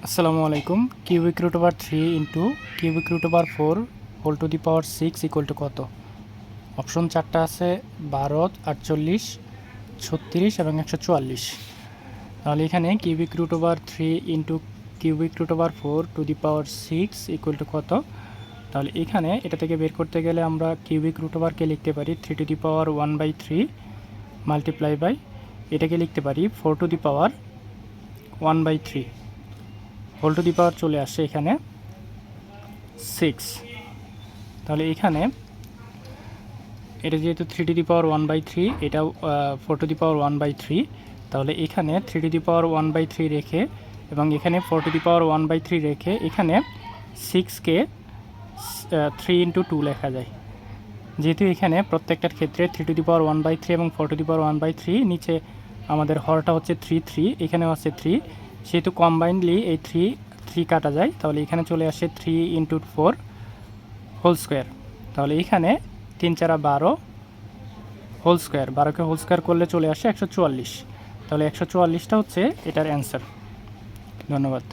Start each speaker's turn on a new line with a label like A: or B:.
A: আসসালামু আলাইকুম। Cubic root over 3 into cubic root over 4 whole to the power 6 equal to কত? Option চারটা আছে 12, 48, 36 এবং 144। তাহলে এখানে cubic root over 3 into cubic root over 4 to the power 6 equal to কত? তাহলে এখানে এটা থেকে বের করতে গেলে আমরা কিউবিক রুট ওভারকে লিখতে পারি 3 to the power 1/3 multiply by এটাকে লিখতে পারি 4 to the power 1/3 whole to the power চলে আসছে এখানে 6। তাহলে এখানে এটা যেহেতু 3 টু দি পাওয়ার 1/3, এটাও 4 টু দি পাওয়ার 1/3, তাহলে এখানে 3 টু দি পাওয়ার 1/3 রেখে এবং এখানে 4 টু দি পাওয়ার 1/3 রেখে এখানে 6কে 3 ইন্টু 2 লেখা যায়। যেহেতু এখানে প্রত্যেকটার ক্ষেত্রে 3 টু দি পাওয়ার 1/3 এবং 4 টু দি পাওয়ার 1/3, নিচে আমাদের হরটা হচ্ছে 3, এখানেও আছে 3, সেহেতু কম্বাইন্ডলি এই 3 কাটা যায়। তাহলে এখানে চলে আসে 3 ইন্টু 4 হোল স্কোয়ার। তাহলে এখানে 3 4 12 হোল স্কোয়ার, 12কে হোল স্কোয়ার করলে চলে আসে 144। তাহলে 144টা হচ্ছে এটার অ্যান্সার। ধন্যবাদ।